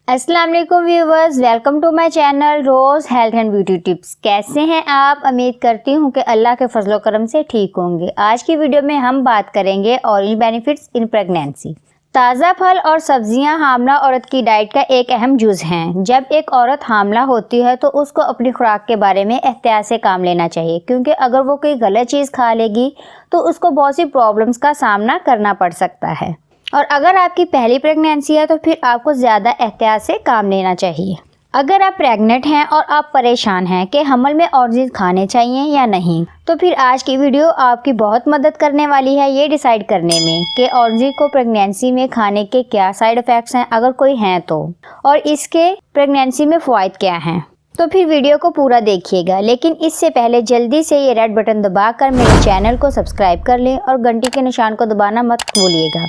अस्सलाम वालेकुम viewers, welcome to my channel rose health and beauty tips. कैसे हैं आप? उम्मीद करती हूं कि अल्लाह के फजलो करम से ठीक होंगे। आज की वीडियो में हम बात करेंगे ऑरेंज बेनिफिट्स इन प्रेगनेंसी। ताज़ा फल और सब्जियां हामला औरत की डाइट का एक अहम जुज़ हैं। जब एक औरत हामला होती है तो उसको अपनी खुराक के बारे में एहतियात से काम लेना चाहिए, क्योंकि अगर वो कोई गलत चीज़ खा लेगी तो उसको बहुत सी प्रॉब्लम्स का सामना करना पड़ सकता है। और अगर आपकी पहली प्रेगनेंसी है तो फिर आपको ज़्यादा एहतियात से काम लेना चाहिए। अगर आप प्रेग्नेंट हैं और आप परेशान हैं कि हमल में ऑरेंज खाने चाहिए या नहीं, तो फिर आज की वीडियो आपकी बहुत मदद करने वाली है ये डिसाइड करने में कि ऑरेंज को प्रेगनेंसी में खाने के क्या साइड इफ़ेक्ट्स हैं, अगर कोई हैं तो, और इसके प्रेगनेंसी में फ़वाइद क्या हैं। तो फिर वीडियो को पूरा देखिएगा, लेकिन इससे पहले जल्दी से ये रेड बटन दबाकर मेरे चैनल को सब्सक्राइब कर लें और घंटी के निशान को दबाना मत भूलिएगा,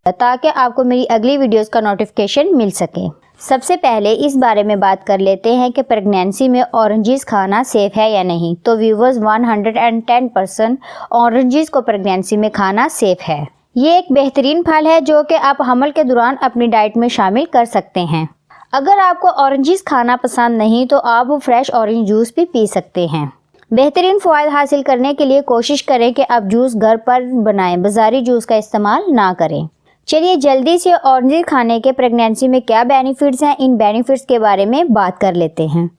ताकि आपको मेरी अगली वीडियोस का नोटिफिकेशन मिल सके। सबसे पहले इस बारे में बात कर लेते हैं कि प्रेगनेंसी में ऑरेंजेस खाना सेफ है या नहीं। तो व्यूवर्स, 110% ऑरेंजेस को प्रेगनेंसी में खाना सेफ है। ये एक बेहतरीन फल है जो कि आप हमल के दौरान अपनी डाइट में शामिल कर सकते हैं। अगर आपको ऑरेंजेस खाना पसंद नहीं तो आप फ्रेश ऑरेंज जूस भी पी सकते हैं। बेहतरीन फ़वाद हासिल करने के लिए कोशिश करें कि आप जूस घर पर बनाएं, बाज़ारी जूस का इस्तेमाल ना करें। चलिए जल्दी से ऑरेंज खाने के प्रेगनेंसी में क्या बेनिफिट्स हैं, इन बेनिफिट्स के बारे में बात कर लेते हैं।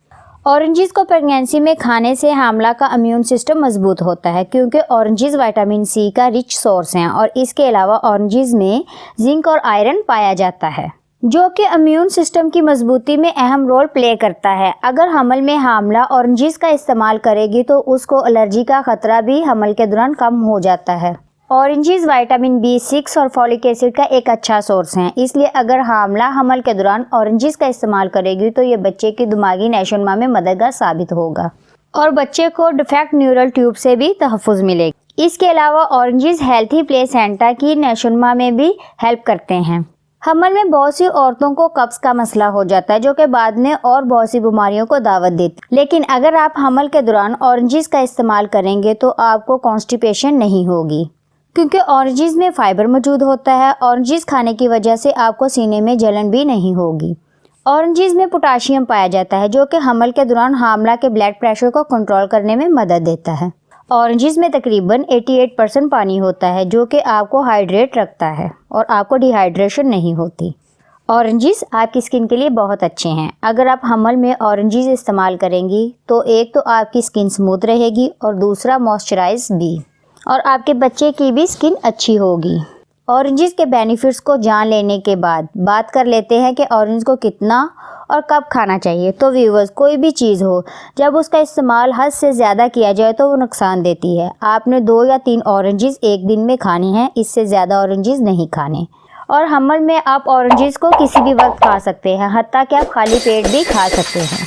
ऑरेंजेस को प्रेगनेंसी में खाने से हामला का इम्यून सिस्टम मजबूत होता है, क्योंकि ऑरेंजेस विटामिन सी का रिच सोर्स हैं और इसके अलावा ऑरेंजेस में जिंक और आयरन पाया जाता है, जो कि इम्यून सिस्टम की मजबूती में अहम रोल प्ले करता है। अगर हमल में हामला ऑरेंजेस का इस्तेमाल करेगी तो उसको एलर्जी का खतरा भी हमल के दौरान कम हो जाता है। ऑरेंजेस विटामिन B6 और फॉलिक एसिड का एक अच्छा सोर्स हैं, इसलिए अगर हामला हमल के दौरान ऑरेंजेस का इस्तेमाल करेगी तो ये बच्चे की दिमागी नशोनुमा में मददगार साबित होगा और बच्चे को डिफेक्ट न्यूरल ट्यूब से भी तहफ़्फ़ुज़ मिलेगा। इसके अलावा ऑरेंजेस हेल्थी प्लेसेंटा की नशोनुमा में भी हेल्प करते हैं। हमल में बहुत सी औरतों को कब्ज़ का मसला हो जाता है, जो कि बाद में और बहुत सी बीमारियों को दावत देती। लेकिन अगर आप हमल के दौरान ऑरेंजेस का इस्तेमाल करेंगे तो आपको कॉन्स्टिपेशन नहीं होगी, क्योंकि ऑरेंजेस में फाइबर मौजूद होता है। ऑरेंजेस खाने की वजह से आपको सीने में जलन भी नहीं होगी। ऑरेंजेस में पोटाशियम पाया जाता है, जो कि हमल के दौरान हामला के ब्लड प्रेशर को कंट्रोल करने में मदद देता है। ऑरेंजेस में तकरीबन 88% पानी होता है, जो कि आपको हाइड्रेट रखता है और आपको डिहाइड्रेशन नहीं होती। ऑरेंजेस आपकी स्किन के लिए बहुत अच्छे हैं। अगर आप हमल में ऑरेंजेस इस्तेमाल करेंगी तो एक तो आपकी स्किन स्मूथ रहेगी और दूसरा मॉइस्चराइज भी, और आपके बच्चे की भी स्किन अच्छी होगी। ऑरेंजेस के बेनिफिट्स को जान लेने के बाद बात कर लेते हैं कि ऑरेंज को कितना और कब खाना चाहिए। तो व्यूवर्स, कोई भी चीज़ हो, जब उसका इस्तेमाल हद से ज़्यादा किया जाए तो वो नुकसान देती है। आपने 2 या 3 ऑरेंजेस एक दिन में खाने हैं, इससे ज़्यादा ऑरेंजेस नहीं खाने। और हमल में आप ऑरेंजेस को किसी भी वक्त खा सकते हैं, हत्ता कि आप खाली पेट भी खा सकते हैं।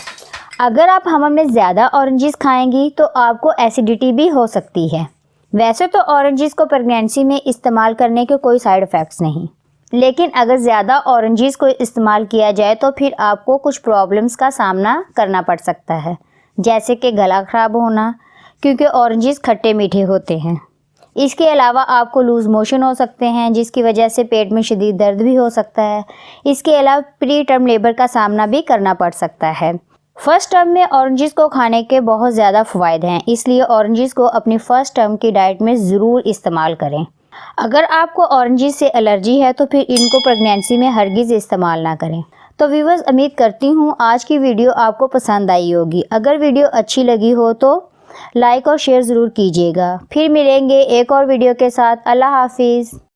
अगर आप हमल में ज़्यादा ऑरेंजेस खाएंगी तो आपको एसिडिटी भी हो सकती है। वैसे तो ऑरेंजेस को प्रेगनेंसी में इस्तेमाल करने के कोई साइड इफ़ेक्ट्स नहीं, लेकिन अगर ज़्यादा ऑरेंजेस को इस्तेमाल किया जाए तो फिर आपको कुछ प्रॉब्लम्स का सामना करना पड़ सकता है, जैसे कि गला ख़राब होना, क्योंकि ऑरेंजेस खट्टे मीठे होते हैं। इसके अलावा आपको लूज़ मोशन हो सकते हैं, जिसकी वजह से पेट में शदीद दर्द भी हो सकता है। इसके अलावा प्री टर्म लेबर का सामना भी करना पड़ सकता है। फर्स्ट टर्म में ऑरेंजेस को खाने के बहुत ज़्यादा फ़वाइद हैं, इसलिए ऑरेंजेस को अपनी फ़र्स्ट टर्म की डाइट में ज़रूर इस्तेमाल करें। अगर आपको ऑरेंजेस से एलर्जी है तो फिर इनको प्रेगनेंसी में हरगिज़ इस्तेमाल ना करें। तो व्यूवर्स, उम्मीद करती हूँ आज की वीडियो आपको पसंद आई होगी। अगर वीडियो अच्छी लगी हो तो लाइक और शेयर ज़रूर कीजिएगा। फिर मिलेंगे एक और वीडियो के साथ। अल्लाह हाफिज़।